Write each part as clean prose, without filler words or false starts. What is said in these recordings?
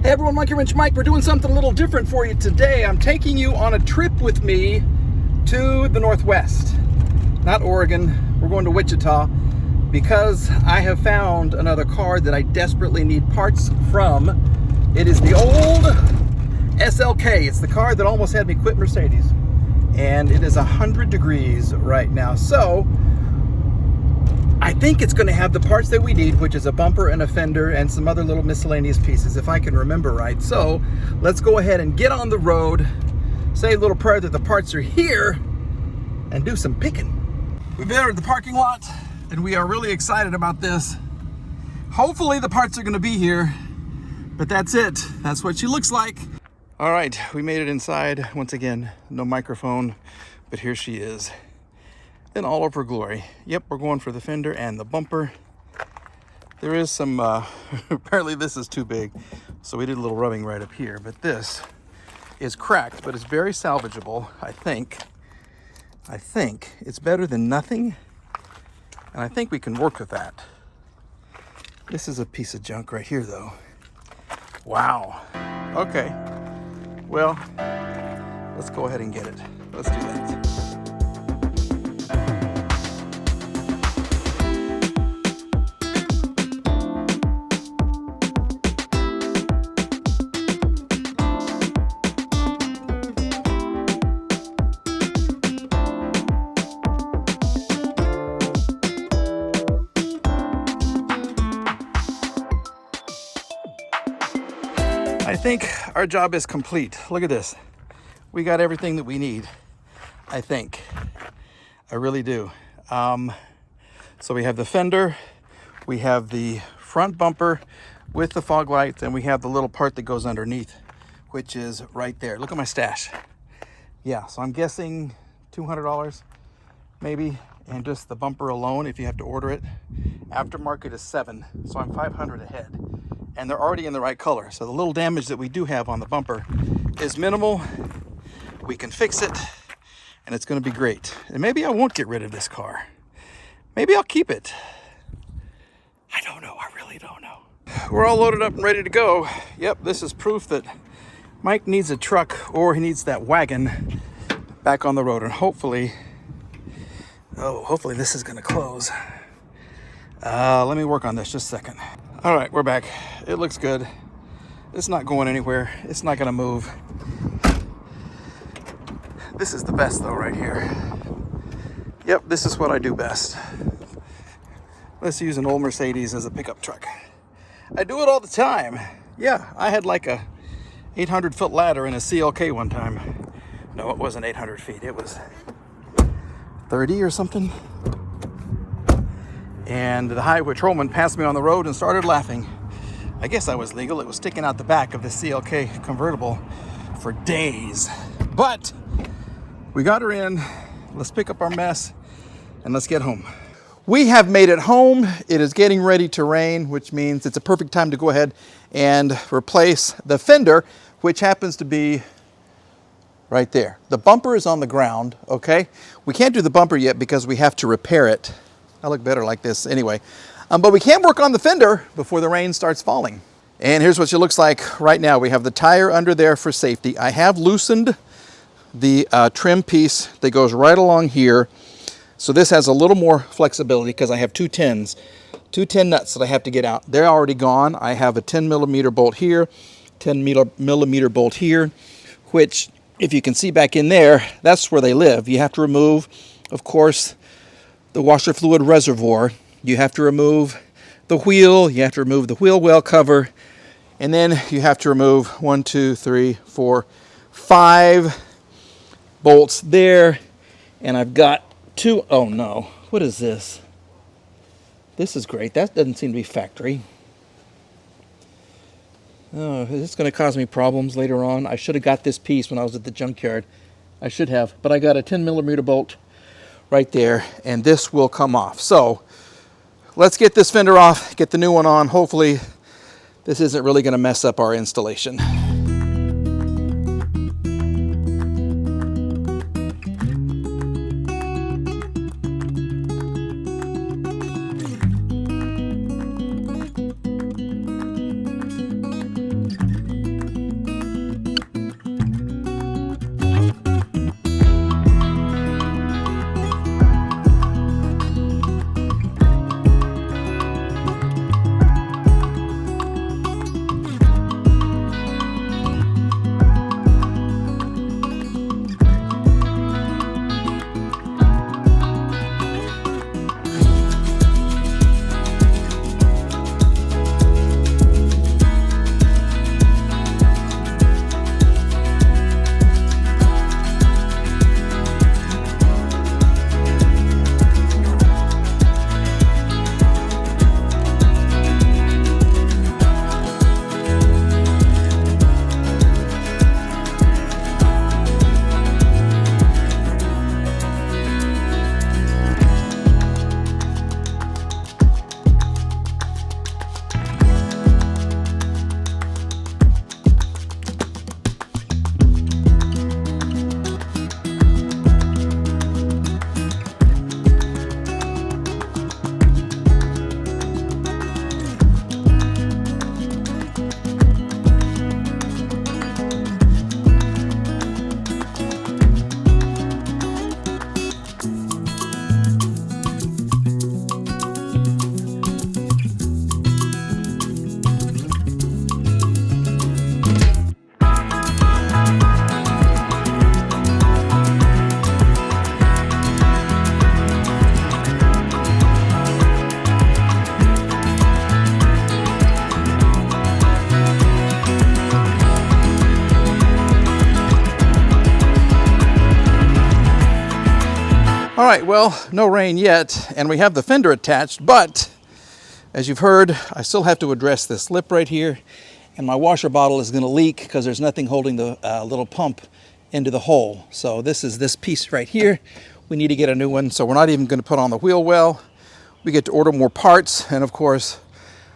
Hey everyone, Monkey Wrench Mike. We're doing something a little different for you today. I'm taking you on a trip with me to the Northwest. Not Oregon, we're going to Wichita because I have found another car that I desperately need parts from. It is the old SLK. It's the car that almost had me quit Mercedes. And it is 100 degrees right now. So I think it's going to have the parts that we need, which is a bumper and a fender and some other little miscellaneous pieces, if I can remember right. So let's go ahead and get on the road, say a little prayer that the parts are here, and do some picking. We've entered the parking lot, and we are really excited about this. Hopefully the parts are going to be here, but that's it. That's what she looks like. All right, we made it inside. Once again, no microphone, but here she is in all of her glory. Yep, we're going for the fender and the bumper. There is some, apparently this is too big, so we did a little rubbing right up here, but this is cracked, but it's very salvageable, I think. It's better than nothing, and I think we can work with that. This is a piece of junk right here, though. Wow. Okay, well, let's go ahead and get it. Let's do that. I think our job is complete. Look at this. We got everything that we need, I think. I really do. So we have the fender, we have the front bumper with the fog lights, and we have the little part that goes underneath, which is right there. Look at my stash. Yeah, so I'm guessing $200 maybe, and just the bumper alone, if you have to order it. Aftermarket is $7, so I'm $500 ahead. And they're already in the right color. So the little damage that we do have on the bumper is minimal. We can fix it, and it's gonna be great. And maybe I won't get rid of this car. Maybe I'll keep it. I don't know, I really don't know. We're all loaded up and ready to go. Yep, this is proof that Mike needs a truck, or he needs that wagon back on the road. And hopefully this is gonna close. Let me work on this just a second. All right, we're back. It looks good. It's not going anywhere. It's not gonna move. This is the best though right here. Yep, this is what I do best. Let's use an old Mercedes as a pickup truck. I do it all the time. Yeah, I had like a 800-foot ladder in a CLK one time. No, it wasn't 800 feet. It was 30 or something. And the highway patrolman passed me on the road and started laughing. I guess I was legal. It was sticking out the back of the CLK convertible for days. But we got her in. Let's pick up our mess and let's get home. We have made it home. It is getting ready to rain, which means it's a perfect time to go ahead and replace the fender, which happens to be right there. The bumper is on the ground, okay? We can't do the bumper yet because we have to repair it. I look better like this anyway. But we can work on the fender before the rain starts falling. And here's what she looks like right now. We have the tire under there for safety. I have loosened the trim piece that goes right along here. So this has a little more flexibility because I have two 10 nuts that I have to get out. They're already gone. I have a 10 millimeter bolt here, 10 millimeter bolt here, which if you can see back in there, that's where they live. You have to remove, of course, the washer fluid reservoir. You have to remove the wheel, you have to remove the wheel well cover, and then you have to remove 1, 2, 3, 4, 5 bolts there. And I've got 2, oh no, what is this? This is great. That doesn't seem to be factory. Oh, is this going to cause me problems later on? I should have got this piece when I was at the junkyard. I should have, but I got a 10 millimeter bolt right there, and this will come off. So let's get this fender off, get the new one on. Hopefully this isn't really going to mess up our installation. right, well, no rain yet, and we have the fender attached, but as you've heard, I still have to address this lip right here, and my washer bottle is going to leak because there's nothing holding the little pump into the hole. So this is this piece right here. We need to get a new one, so we're not even going to put on the wheel well. We get to order more parts, and of course,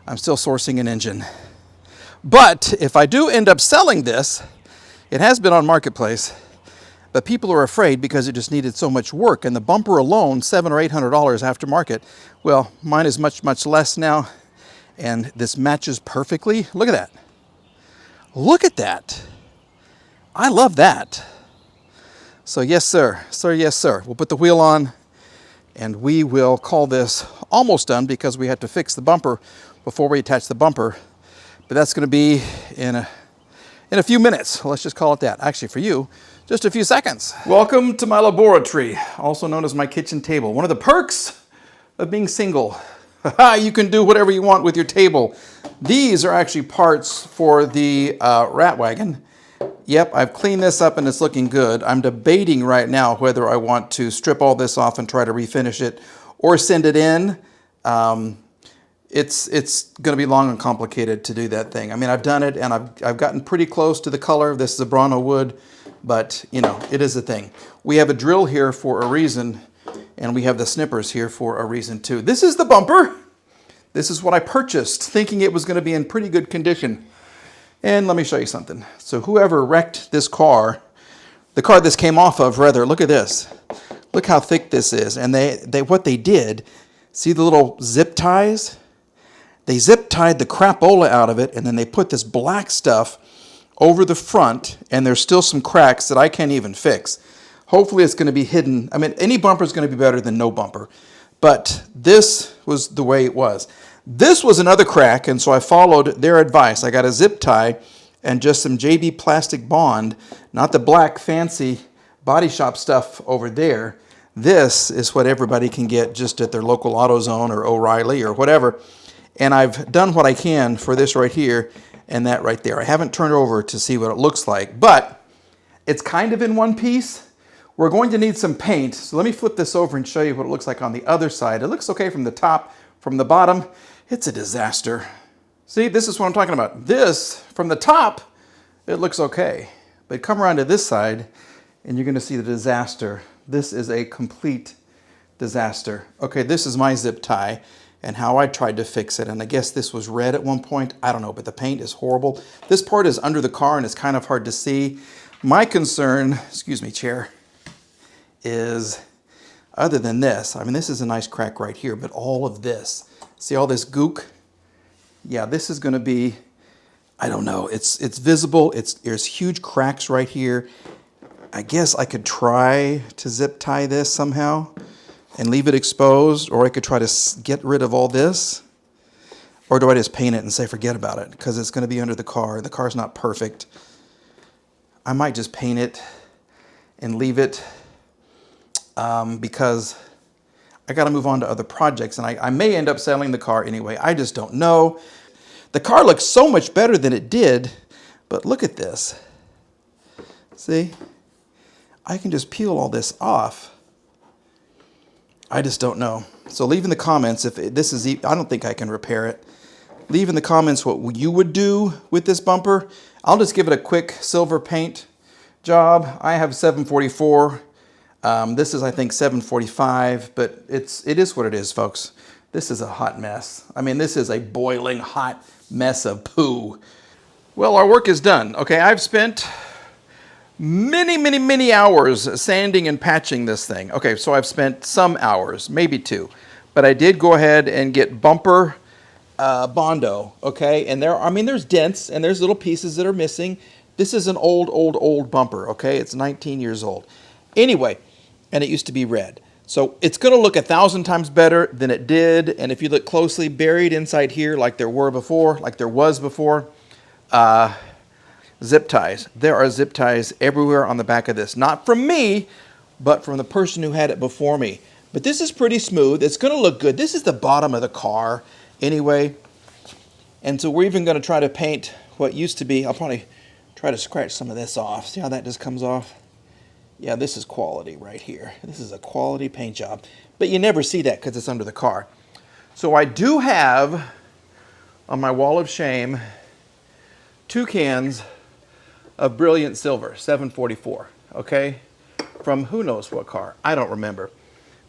I'm still sourcing an engine. But if I do end up selling this, it has been on Marketplace, but people are afraid because it just needed so much work, and the bumper alone, $700 or $800 aftermarket. Well, mine is much, much less now, and this matches perfectly. Look at that. Look at that. I love that. So yes, sir. Sir, yes, sir. We'll put the wheel on, and we will call this almost done because we have to fix the bumper before we attach the bumper. But that's going to be in a few minutes. Let's just call it that. Actually, for you, just a few seconds. Welcome to my laboratory, also known as my kitchen table. One of the perks of being single. You can do whatever you want with your table. These are actually parts for the rat wagon. Yep, I've cleaned this up and it's looking good. I'm debating right now whether I want to strip all this off and try to refinish it or send it in. It's going to be long and complicated to do that thing. I mean, I've done it and I've gotten pretty close to the color. This is a Bronto wood, but you know, it is a thing. We have a drill here for a reason, and we have the snippers here for a reason too. This is the bumper. This is what I purchased, thinking it was going to be in pretty good condition. And let me show you something. So whoever wrecked this car, the car this came off of, rather, look at this. Look how thick this is. And what they did, see the little zip ties? They zip tied the crapola out of it, and then they put this black stuff over the front, and there's still some cracks that I can't even fix. Hopefully it's going to be hidden. I mean, any bumper is going to be better than no bumper, but this was the way it was. This was another crack, and so I followed their advice. I got a zip tie and just some JB plastic bond, not the black fancy body shop stuff over there. This is what everybody can get just at their local AutoZone or O'Reilly or whatever. And I've done what I can for this right here and that right there. I haven't turned over to see what it looks like, but it's kind of in one piece. We're going to need some paint. So let me flip this over and show you what it looks like on the other side. It looks okay from the top. From the bottom, it's a disaster. See, this is what I'm talking about. This, from the top, it looks okay. But come around to this side, and you're going to see the disaster. This is a complete disaster. Okay, this is my zip tie and how I tried to fix it. And I guess this was red at one point. I don't know, but the paint is horrible. This part is under the car and it's kind of hard to see. My concern, excuse me, chair, is other than this, I mean, this is a nice crack right here, but all of this, see all this gook? Yeah, this is gonna be, I don't know, it's visible. There's huge cracks right here. I guess I could try to zip tie this somehow and leave it exposed, or I could try to get rid of all this. Or do I just paint it and say forget about it? Because it's going to be under the car. The car's not perfect. I might just paint it and leave it because I got to move on to other projects, and I may end up selling the car anyway. I just don't know. The car looks so much better than it did, but look at this. See? I can just peel all this off. I just don't know. So leave in the comments if this is, I don't think I can repair it. Leave in the comments what you would do with this bumper. I'll just give it a quick silver paint job. I have 744. This is, I think, 745, but it is what it is, folks. This is a hot mess. I mean, this is a boiling hot mess of poo. Well, our work is done. Okay, I've spent many hours sanding and patching this thing. Okay, so I've spent some hours, maybe 2, but I did go ahead and get bumper Bondo, okay? And there's dents and there's little pieces that are missing. This is an old bumper, okay? It's 19 years old. Anyway, and it used to be red. So it's gonna look 1,000 times better than it did. And if you look closely, buried inside here like there was before, zip ties. There are zip ties everywhere on the back of this. Not from me, but from the person who had it before me. But this is pretty smooth. It's going to look good. This is the bottom of the car anyway. And so we're even going to try to paint what used to be. I'll probably try to scratch some of this off. See how that just comes off? Yeah, this is quality right here. This is a quality paint job. But you never see that because it's under the car. So I do have on my wall of shame 2 cans of brilliant silver, 744, okay? From who knows what car, I don't remember.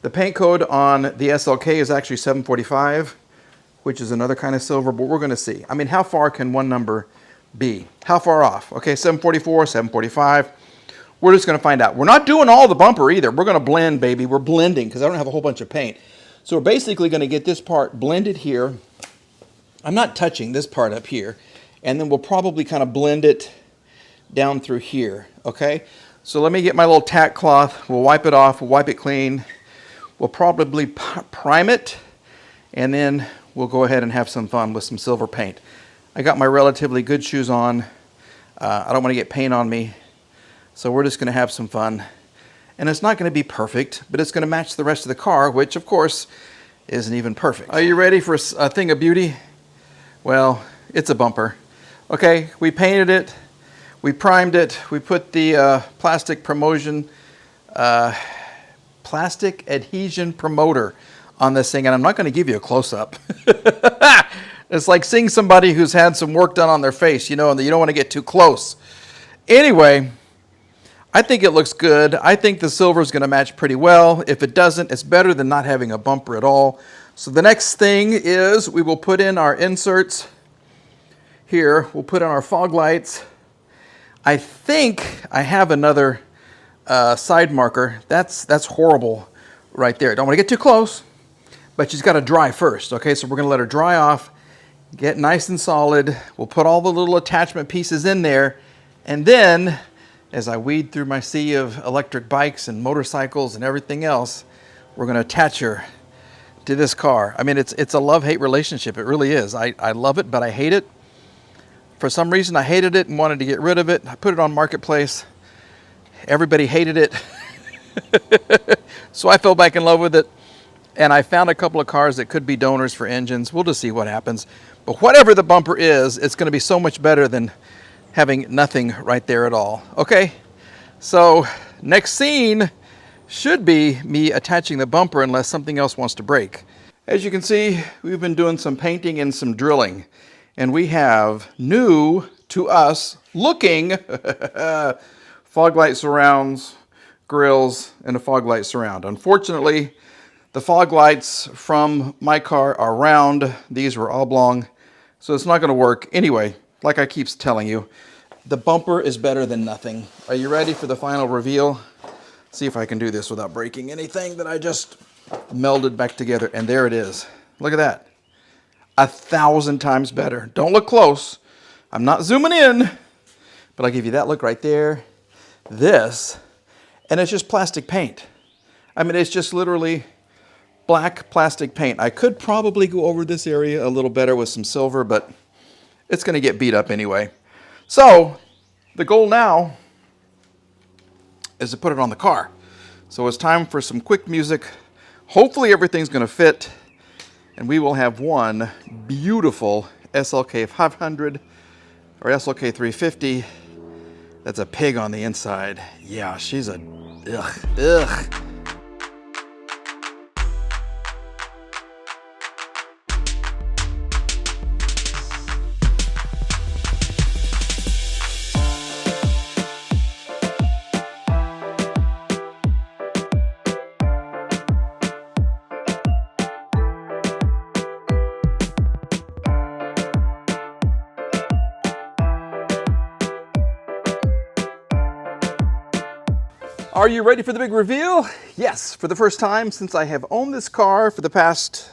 The paint code on the SLK is actually 745, which is another kind of silver, but we're gonna see. I mean, how far can one number be? How far off? Okay, 744, 745. We're just gonna find out. We're not doing all the bumper either. We're gonna blend, baby. We're blending because I don't have a whole bunch of paint. So we're basically gonna get this part blended here. I'm not touching this part up here. And then we'll probably kind of blend it down through here, okay? So let me get my little tack cloth. We'll wipe it off, we'll wipe it clean. We'll probably prime it, and then we'll go ahead and have some fun with some silver paint. I got my relatively good shoes on. I don't want to get paint on me. So we're just going to have some fun. And it's not going to be perfect, but it's going to match the rest of the car, which of course isn't even perfect. Are you ready for a thing of beauty? Well, it's a bumper. Okay, we painted it, we primed it, we put the plastic adhesion promoter on this thing, and I'm not going to give you a close-up. It's like seeing somebody who's had some work done on their face, you know, and you don't want to get too close. Anyway, I think it looks good. I think the silver is going to match pretty well. If it doesn't, it's better than not having a bumper at all. So the next thing is we will put in our inserts here. We'll put in our fog lights. I think I have another side marker. That's horrible right there. Don't want to get too close, but she's got to dry first. Okay, so we're going to let her dry off, get nice and solid. We'll put all the little attachment pieces in there, and then as I weed through my sea of electric bikes and motorcycles and everything else, we're going to attach her to this car. I mean, it's a love-hate relationship. It really is. I love it, but I hate it. For some reason, I hated it and wanted to get rid of it. I put it on Marketplace. Everybody hated it. So I fell back in love with it. And I found a couple of cars that could be donors for engines. We'll just see what happens. But whatever the bumper is, it's going to be so much better than having nothing right there at all. Okay, so next scene should be me attaching the bumper unless something else wants to break. As you can see, we've been doing some painting and some drilling, and we have new to us looking fog light surrounds, grills, and a fog light surround. Unfortunately, the fog lights from my car are round. These were oblong, so it's not going to work. Anyway, like I keep telling you, the bumper is better than nothing. Are you ready for the final reveal? See if I can do this without breaking anything that I just melded back together. And there it is. Look at that. 1,000 times better. Don't look close. I'm not zooming in, but I'll give you that look right there. This, and it's just plastic paint. I mean, it's just literally black plastic paint. I could probably go over this area a little better with some silver, but it's going to get beat up anyway. So the goal now is to put it on the car. So it's time for some quick music. Hopefully everything's going to fit, and we will have one beautiful SLK500 or SLK350. That's a pig on the inside. Yeah, she's a ugh. Are you ready for the big reveal? Yes, for the first time since I have owned this car for the past,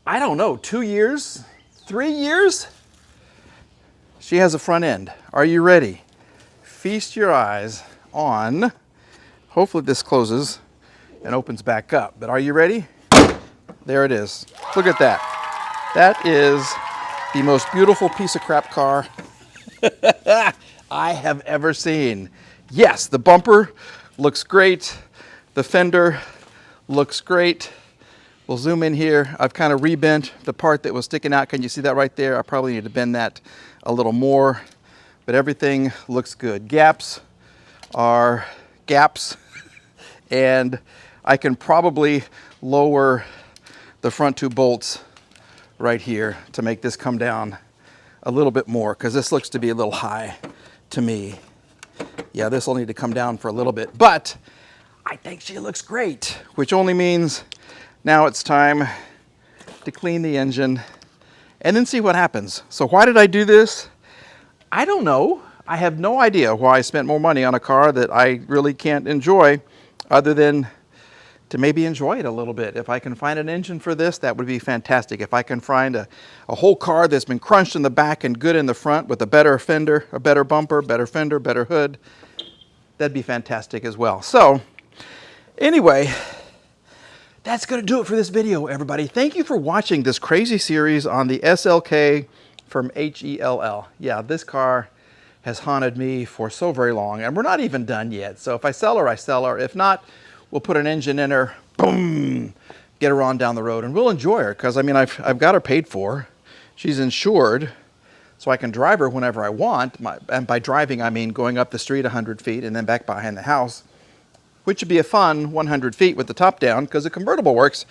I don't know, 2 years, 3 years? She has a front end. Are you ready? Feast your eyes on, hopefully this closes and opens back up, but are you ready? There it is. Look at that. That is the most beautiful piece of crap car I have ever seen. Yes, the bumper looks great. The fender looks great. We'll zoom in here. I've kind of rebent the part that was sticking out. Can you see that right there? I probably need to bend that a little more, but everything looks good. Gaps are gaps, and I can probably lower the front 2 bolts right here to make this come down a little bit more, because this looks to be a little high to me. Yeah, this will need to come down for a little bit, but I think she looks great, which only means now it's time to clean the engine and then see what happens. So why did I do this? I don't know. I have no idea why I spent more money on a car that I really can't enjoy, other than to maybe enjoy it a little bit. If I can find an engine for this, that would be fantastic. If I can find a whole car that's been crunched in the back and good in the front with a better fender, a better bumper, better fender, better hood, that'd be fantastic as well. So anyway, that's going to do it for this video, everybody. Thank you for watching this crazy series on the SLK from HELL. Yeah, this car has haunted me for so very long, and we're not even done yet. So if I sell her, I sell her. If not, we'll put an engine in her, boom, get her on down the road, and we'll enjoy her, because I mean, I've got her paid for. She's insured, so I can drive her whenever I want. And by driving, I mean going up the street 100 feet and then back behind the house, which would be a fun 100 feet with the top down, because the convertible works.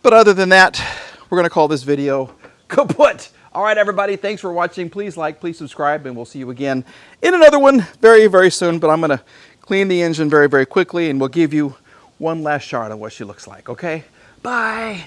But other than that, we're going to call this video kaput. All right, everybody, thanks for watching. Please like, please subscribe, and we'll see you again in another one very, very soon. But I'm going to clean the engine very, very quickly, and we'll give you one last shot of what she looks like, okay? Bye.